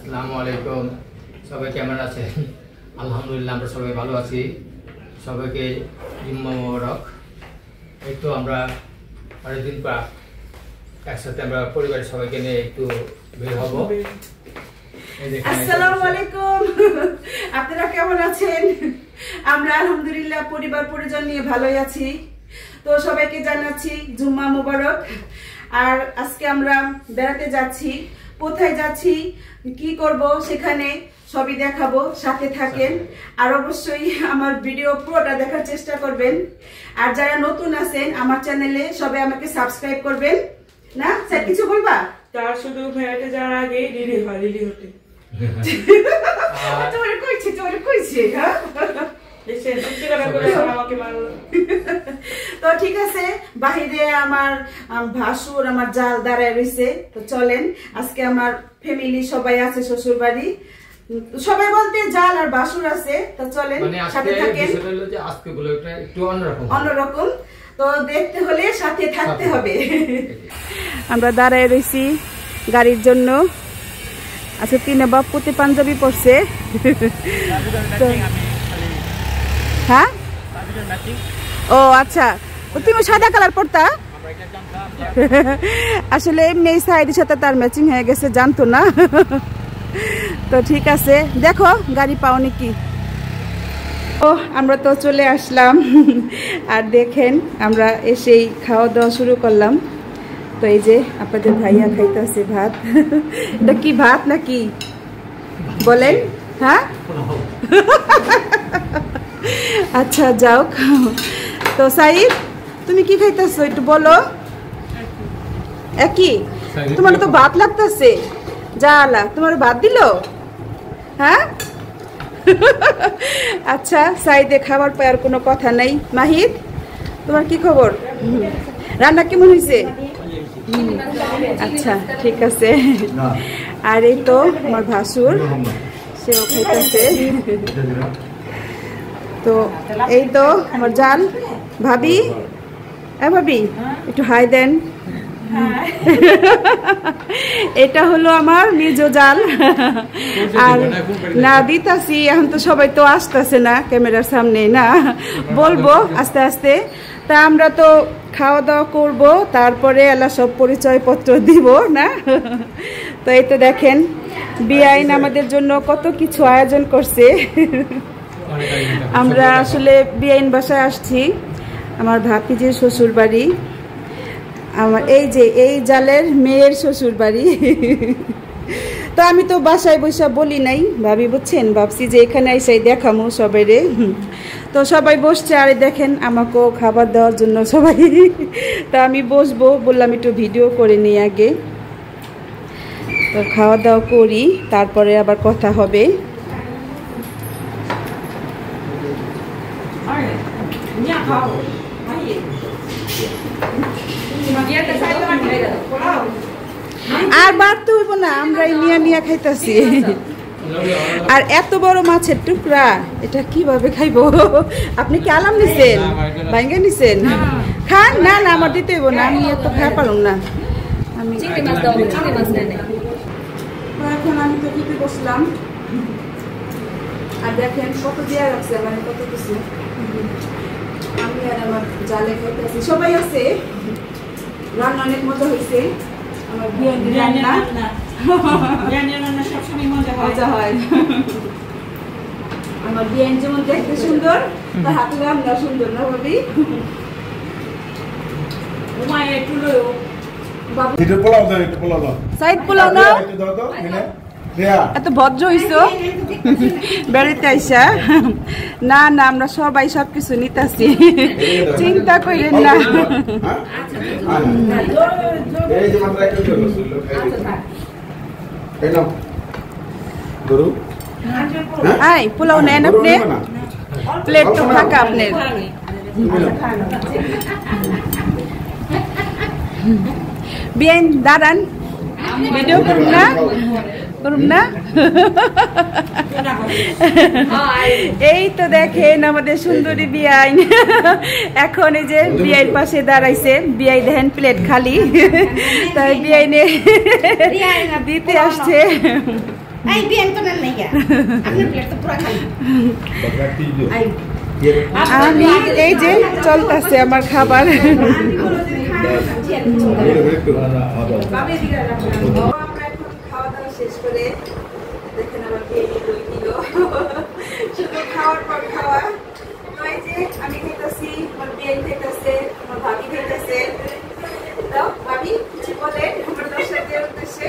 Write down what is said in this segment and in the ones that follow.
আসসালামু আলাইকুম। সবাই কেমন আছেন? আলহামদুলিল্লাহ আমরা সবাই ভালো আছি। সবাইকে জুম্মা মোবারক। এই তো আমরা অনেকদিন পর একসাথে আমরা পরিবারের সবাইকে নিয়ে একটু বের হব। আসসালামু আলাইকুম, আপনারা কেমন আছেন? আমরা আলহামদুলিল্লাহ পরিবার পরিজন নিয়ে ভালোই আছি। তো সবাইকে জানাচ্ছি জুম্মা মোবারক। আর আজকে আমরা বেড়াতে যাচ্ছি। কোথায় যাচ্ছি, কি করব, সেখানে সবই দেখাবো, সাথে থাকেন। আর অবশ্যই আমার ভিডিও পুরোটা দেখার চেষ্টা করবেন। আর যারা নতুন আছেন আমার চ্যানেলে, সবাই আমাকে সাবস্ক্রাইব করবেন। না স্যার কিছু বলবা? তার শুধু বেড়াতে যাওয়ার আগে রেডি হতে তোরে কইছে হ্যাঁ। তো ঠিক আছে, বাহিরে আমার ভাসুর আমার জাল দাঁড়ায় রয়েছে। তো চলেন, আজকে আমার ফ্যামিলি সবাই আছে, শ্বশুর বাড়ি সবাই বলতে জাল আর ভাসুর আছে। তো চলেন সাথে থাকেন। অন্যরকম, তো দেখতে হলে সাথে থাকতে হবে। আমরা দাঁড়ায় রয়েছি গাড়ির জন্য। আচ্ছা, তিনে বাপুতে পাঞ্জাবি পরছে। হ্যাঁ, ও আচ্ছা, তুমি সাদা কালার পরতা? আসলে এমনি সাইডের সাথে তার ম্যাচিং হয়ে গেছে, জানতো না। তো ঠিক আছে, দেখো গাড়ি পাও নাকি। ও আমরা তো চলে আসলাম। আর দেখেন আমরা এসেই খাওয়া দাওয়া শুরু করলাম। তো এই যে আপনাদের ভাইয়া খাইতেছে ভাত। এটা কি ভাত নাকি বলেন? হ্যাঁ আচ্ছা যাও। তো সাইদ তুমি কি খাইতেছো একটু বলো। একই, তোমার তো ভাত লাগতেছে। জালা তোমার ভাত দিল? হ্যাঁ আচ্ছা, সাইদে খাবার পাওয়ার কোনো কথা নাই। মাহিদ তোমার কি খবর? রান্না কেমন হয়েছে? আচ্ছা ঠিক আছে। আর এই তো আমার ভাসুর, সেও খাইতেছে। তো এই তো আমার জাল ভাবি। ভাবি একটু হাই দেন। এটা হলো আমার মেজো জাল। আর না দিতাছি, এখন তো সবাই তো আসতেছে না ক্যামেরার সামনে, না বলবো আস্তে আস্তে। তা আমরা তো খাওয়া দাওয়া করব, তারপরে এলা সব পরিচয়পত্র দিব না। তো এই তো দেখেন বিআইন আমাদের জন্য কত কিছু আয়োজন করছে। আমরা আসলে বিআইন বাসায় আসছি, আমার ভাতিজির শ্বশুর বাড়ি, আমার এই যে এই জালের মেয়ের শ্বশুর বাড়ি। তো আমি তো বাসায় বসে বলি নাই, ভাবি বুঝছেন, ভাবছি যে এখানে এসে দেখামো সবাই রে। তো সবাই বসছে, আর দেখেন আমাকেও খাবার দেওয়ার জন্য সবাই। তা আমি বসবো, বললাম একটু ভিডিও করে নিই আগে। তো খাওয়া দাওয়া করি, তারপরে আবার কথা হবে। আর বাড়তে হইব না, আমরাই নিয়া নিয়া খাইতেছি। আর এত বড় মাছের টুকরা, এটা কিভাবে খাইব? আপনি কি আলাম নিছেন, ভাঙ্গা নিছেন? খান না, না আমার দিতে হইব না, আমি এত খাই পারলাম না। আমি এখন আমি তো খেতে বসলাম। আর দেখেন কত দেওয়া রাখছে আমার, কত কিছু। আমি আর আমার জালে খাইতেছি, সবাই আছে। রান্না অনেক মজা হয়েছে। আমার বিরিয়ানি রান্না সবসময় মজা হয়। আমার বিরিয়ানি যেমন দেখতে সুন্দর, তার হাতে রান্না সুন্দর, না ভাবি? সাইদ পোলাও না, এত ভদ্র হইছো বেড়াতে আইসা। না না, আমরা সবাই সবকিছু নিতেছি, চিন্তা করেন না। পোলাও নেন আপনি, প্লেট তো ফাঁকা আপনার। বিয়াইন দাঁড়ান, ভিডিও করুন না, করুন না। এই তো দেখেন আমাদের সুন্দরী বিয়াইন এখন এই যে বিয়াইন পাশে দাঁড়াইছে। বিয়াই দেখেন প্লেট খালি, তাই বিয়াইনে দিতে আসছে। এই বিয়ান তো নেন নাই কে আপনার প্লেট তো পুরো খালি আই আমি এই যে চলতেছে আমার খাবার। খাওয়া দাওয়া শেষ করে দেখেন আমার বেবি 2 কিলো শুধু খাওয়ার পর খাওয়া। এই যে আমি খাইতেছি, আমার বেবি খাইতেছে, আমার ভাবি খাইতেছে। তো ভাবি কিছু বলে আমার দর্শকদের উদ্দেশ্যে।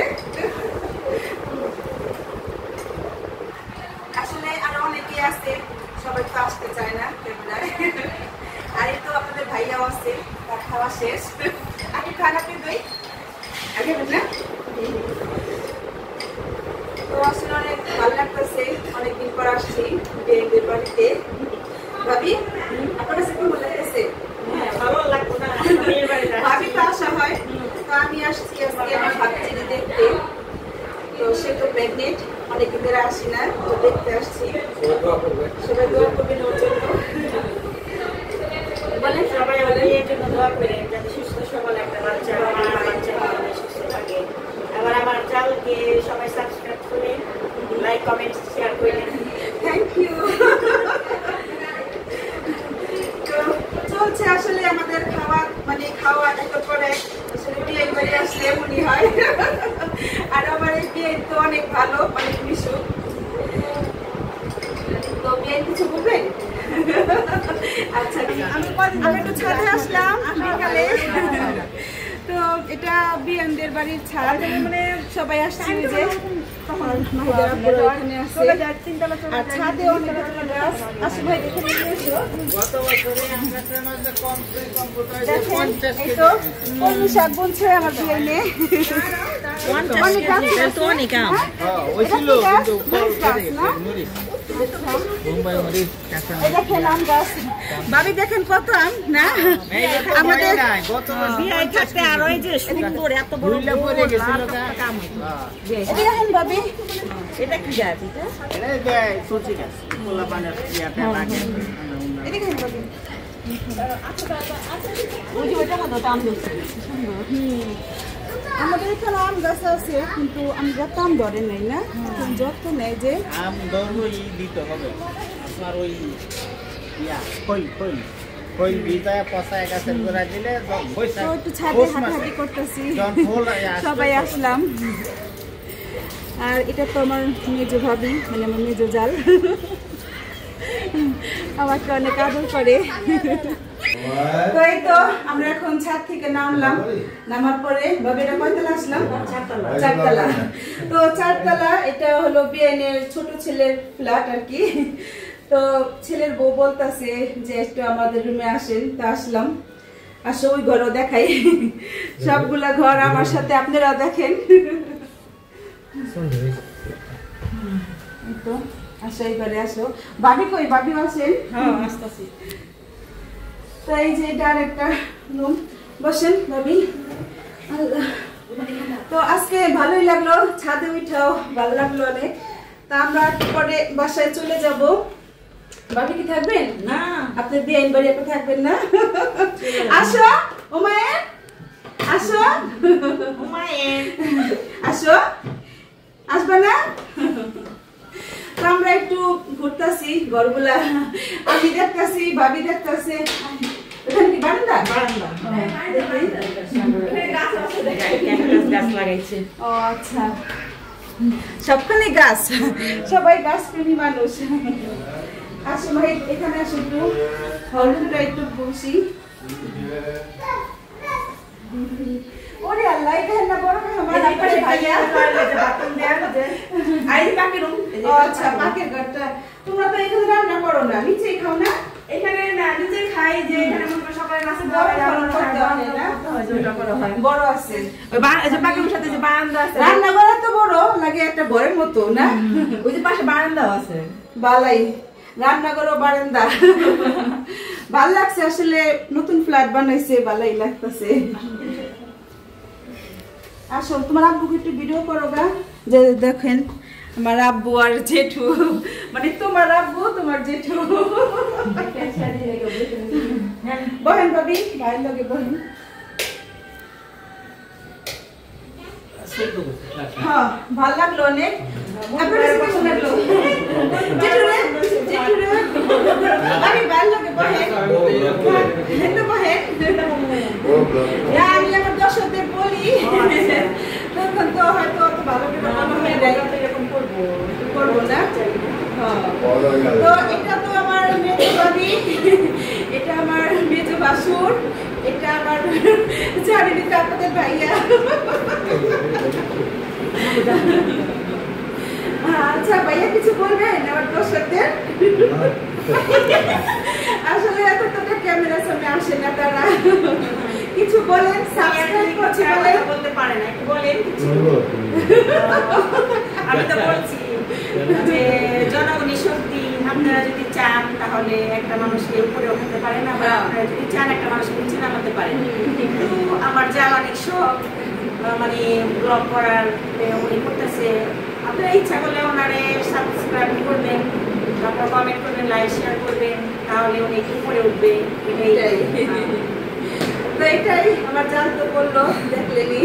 আসলে আরো অনেকে আছে, সবাই তো আসতে চায় না ক্যামেরায়। আর এই তো আপনাদের ভাইয়াও আছে, তার খাওয়া শেষ। আগে খানা পেয়ে দই আগে না। তো আসলে অনেক ভালো লাগতেছে, অনেকদিন পর আসছি বিয়ের বাড়িতে। ভাবি আপনার কাছে কেমন লাগতেছে? ভালো লাগতো না বিয়ের বাড়িতে ভাবি তো আসা হয়, তো আমি আসছি আজকে আমার ভাবছিকে দেখতে। তো সে তো প্রেগনেন্ট, অনেকদিন ধরে আসি না, তো দেখতে আসছি। সবাই দোয়া করবেন ওর জন্য। বলেন সবাই বিয়ের জন্য দোয়া করেন যাতে সুস্থ সবল একটা বাচ্চা ভালো সুস্থ থাকে। আবার আমার চ্যানেলকে সবাই সাবস্ক্রাইব করে লাইক কমেন্ট শেয়ার করেন। Thank you. চলছে আসলে আমাদের খাওয়া, মানে খাওয়া একের পর এক। আসলে বিয়ের বাড়ি আসলে এমনই হয়। আর আমার এই বিয়ে তো অনেক ভালো, অনেক মিশুক। তো বিয়ে কিছু বলবেন? আচ্ছা, আমি একটু ছাদে আসলাম বিকালে। তো এটা বিয়েনদের বাড়ির ছাদ, মানে সবাই আসছে যে এখানে আছে। আর ছাদে অনেক গাছ। আসো ভাই দেখে নিয়ে এসো। এই তো কলমি শাক বুনছে আমার বিয়েনে। অনেক গাছ তো অনেক আম। ভাবি দেখেন কত আম না আমাদের বিয়ে থাকতে আর ওই যে সুন্দর এত বড় দেখেন ভাবি। এটা কি গাছ? এটা সবজি গাছ মোলা বানার ইয়াতে লাগে এদিকে ভাবি। ওই যে ওটা কত দাম দিচ্ছে আমাদের এখানে আম গাছ আছে, কিন্তু আমরা তো আম ধরে নেই না, যত নেই যে আম দরই দিতে হবে আপনার ওই ইয়া কই বিজা পচায় গাছের গোড়া দিলে তো একটু ছাদে হাঁটাহাঁটি করতেছি, সবাই আসলাম। আর এটা তো আমার মেজো ভাবি, মানে আমার মেজো জাল, আমাকে অনেক আদর করে। তো এই তো আমরা এখন ছাদ থেকে নামলাম, নামার পরে ভাবি এটা কয়তলা আসলাম? চারতলা। তো চারতলা, এটা হলো বিআইনের ছোট ছেলের ফ্ল্যাট আর কি। তো ছেলের বউ বলতেছে যে একটু আমাদের রুমে আসেন, তা আসলাম। আসো ওই ঘরও দেখাই, সবগুলা ঘর আমার সাথে আপনারাও দেখেন। তো আসো এই ঘরে আসো। ভাবি কই? ভাবি আসেন। হ্যাঁ আসতেছি। তো এই যে এটা আরেকটা রুম, বসেন ভাবি। তো আজকে ভালোই লাগলো, ছাদে উঠাও ভালো লাগলো অনেক। তা আমরা পরে বাসায় চলে যাব। ভাবি কি থাকবেন? না আপনার বিয়ের বাড়ি আপনি থাকবেন না? আসো ওমায়ের, আসো আসো, আসবে না? তো আমরা একটু ঘুরতেছি ঘরগুলা, আমি দেখতেছি, ভাবি দেখতেছে। এখানে কি বারান্দা? বারান্দা গাছ লাগাইছে। ও আচ্ছা, সবখানে গাছ, সবাই গাছ প্রেমী মানুষ। আসো ভাই এখানে আসো, একটু হলুদটা একটু বসি। ওরে আল্লাহ, এখানে না বড় আমার পাশে ভাইয়া বাথরুম দেয়া আছে। আই পাকের রুম। ও আচ্ছা, পাকের ঘরটা। তোমরা তো এখানে রান্না করো না, নিচে খাও না? এখানে না নিচে খাই, যে এখানে মনে করো সকালে নাস্তা বড় দেওয়া ঘর করতে হয় না? ওইটা করা হয়। বড় আছে, ওই যে পাখির সাথে যে বারান্দা আছে, রান্না করা তো বড় লাগে, একটা ঘরের মতো না? ওই যে পাশে বারান্দাও আছে। বালাই রান্না করো বারান্দা। ভাল লাগছে আসলে, নতুন ফ্ল্যাট বানাইছে, ভালোই লাগতেছে। আসো তোমার আব্বুকে একটু ভিডিও করো গা, যে দেখেন আমার আব্বু আর জেঠু, মানে তোমার আব্বু তোমার জেঠু। বহেন ভাবি, ভাইয়ের লগে বহেন। হ্যাঁ ভালো লাগলো অনেক। আপনার কাছে কেমন লাগলো? জেঠুরে জেঠুরে আমি ভালো লাগে বহে একটু বহে আমি আমার দর্শকদের বলি তখন তো হয়তো অত ভালো করে মনে হয় না এরকম করবো না। তো এটা তো আমার মেজো ভাবি, এটা আমার মেজো ভাসুর, এটা আমার চারিদিকে আপনাদের ভাইয়া। আচ্ছা ভাইয়া কিছু বলবেন আমার দর্শকদের? আসলে এতটা ক্যামেরার সামনে আসে না তারা, কিছু বলেন, সাবস্ক্রাইব করতে বলতে পারে না, বলেন কিছু। আমি তো বলছি যে জনগণের শক্তি, আপনারা যদি চান তাহলে একটা মানুষকে উপরে উঠাতে পারেন, আবার আপনারা যদি চান একটা মানুষকে নিচে নামাতে পারেন। কিন্তু আমার যা অনেক শখ মানে ব্লগ করার, উনি করতেছে, আপনারা ইচ্ছা করলে ওনারে সাবস্ক্রাইব করবেন, তারপর কমেন্ট করবেন, লাইক শেয়ার করবেন, তাহলে উনি উপরে উঠবে। তো এটাই আমার জানতে বললো, দেখলেনি।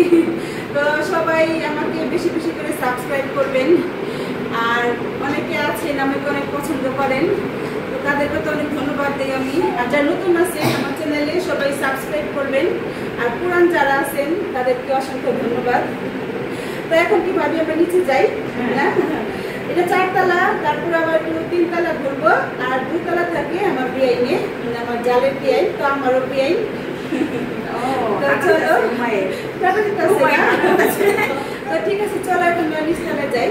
তো সবাই আমাকে বেশি বেশি করে সাবস্ক্রাইব করবেন, আর অনেকে আছেন আমাকে অনেক পছন্দ করেন, তো তাদেরকে তো অনেক ধন্যবাদ দিই আমি। আর যারা নতুন আছেন আমার চ্যানেলে সবাই সাবস্ক্রাইব করবেন, আর পুরান যারা আছেন তাদেরকে অসংখ্য ধন্যবাদ। তো এখন কি ভাবি আমরা নিচে যাই না? এটা 4 তলা, তারপর আবার 3 তলা ঘুরবো, আর 2 তলা থাকে আমার বিআইনে, আমার জালের বিআইন, তো আমারও বিআইন। তো ঠিক আছে, চলো এখন নিচতলা যাই।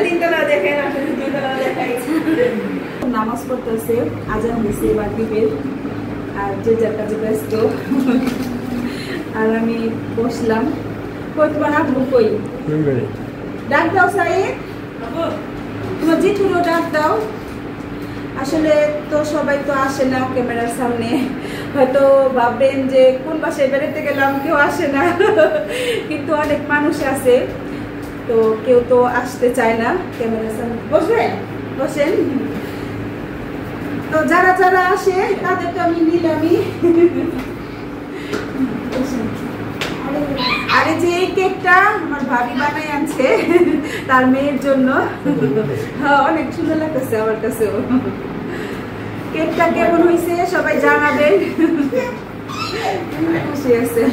3 তলা দেখেন, 2 তলা দেখাই। নামাজ পড়তেছে, আজান হয়েছে, এবার দিবের, আর যে যার কাজে ব্যস্ত। আর আমি বসলাম। কই তোমার আব্বু কই? ডাক দাও সাইদ, তোমার জিঠুরও ডাক দাও। আসলে তো সবাই তো আসে না ক্যামেরার সামনে, হয়তো ভাববেন যে কোন বাসায় বেড়াতে গেলাম, কেউ আসে না, কিন্তু অনেক মানুষ আছে, তো কেউ তো আসতে চায় না ক্যামেরার সামনে। বসবেন, বসেন। তো যারা যারা আসে তাদের তো আমি নিলামই। আরে যে এই কেকটা আমার ভাবি বানাই আনছে তার মেয়ের জন্য, হ্যাঁ অনেক সুন্দর লাগতেছে আমার কাছেও। কেকটা কেমন হয়েছে সবাই জানাবেন। খুশি আছে।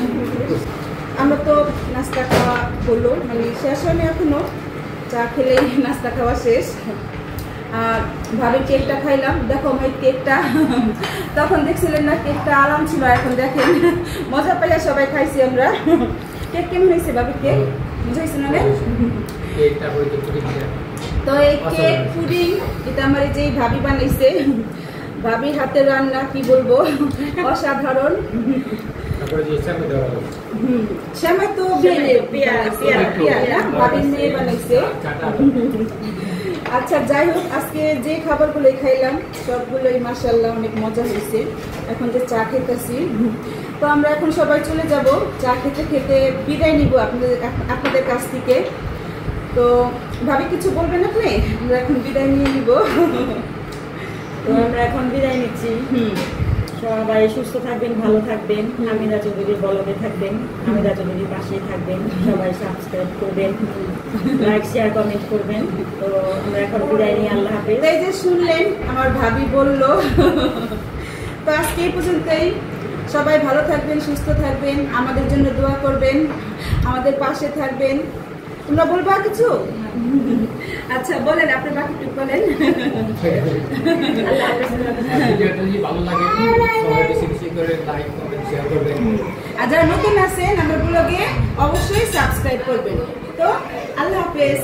আমরা তো নাস্তা খাওয়া হলো, মানে শেষ হয়নি এখনো, চা খেলেই নাস্তা খাওয়া শেষ। আর ভাবি কেকটা খাইলাম, দেখো আমার কেকটা তখন দেখছিলেন না কেকটা আরাম ছিল, এখন দেখেন মজা পাইয়া সবাই খাইছি আমরা। কেক কেমন হয়েছে ভাবি? কেক মজা হয়েছে না? তো এই কেক পুডিং এটা আমার এই যে ভাবি বানাইছে, ভাবির হাতের রান্না কি বলবো, অসাধারণ। শ্যামা তো ভাবির মেয়ে বানাইছে। আচ্ছা যাই হোক, আজকে যে খাবারগুলো খাইলাম সবগুলোই মাশাআল্লাহ অনেক মজা হয়েছে। এখন যে চা খেতেছি, তো আমরা এখন সবাই চলে যাব, চা খেতে খেতে বিদায় নিব আপনাদের কাছ থেকে। তো ভাবি কিছু বলবেন আপনি? আমরা এখন বিদায় নিয়ে নিব। তো আমরা এখন বিদায় নিচ্ছি। সবাই সুস্থ থাকবেন, ভালো থাকবেন, আমিরা চৌধুরীর ব্লগে থাকবেন, আমিরা চৌধুরীর পাশেই থাকবেন, সবাই সাবস্ক্রাইব করবেন, লাইক শেয়ার কমেন্ট করবেন। তো আমরা এখন বিদায় নিয়ে আল্লাহ হাফেজ। এই যে শুনলেন আমার ভাবি বলল। তো আজকে এই পর্যন্তই। সবাই ভালো থাকবেন, সুস্থ থাকবেন, আমাদের জন্য দোয়া করবেন, আমাদের পাশে থাকবেন। তোমরা বলবা কিছু? আচ্ছা বলেন, আপনি বাকিটুকু বলেন। ভালো লাগে সবাই বেশি বেশি করে লাইক কমেন্ট শেয়ার করবেন, আর যারা নতুন আছেন আমার ব্লগে অবশ্যই সাবস্ক্রাইব করবেন। তো আল্লাহ হাফেজ।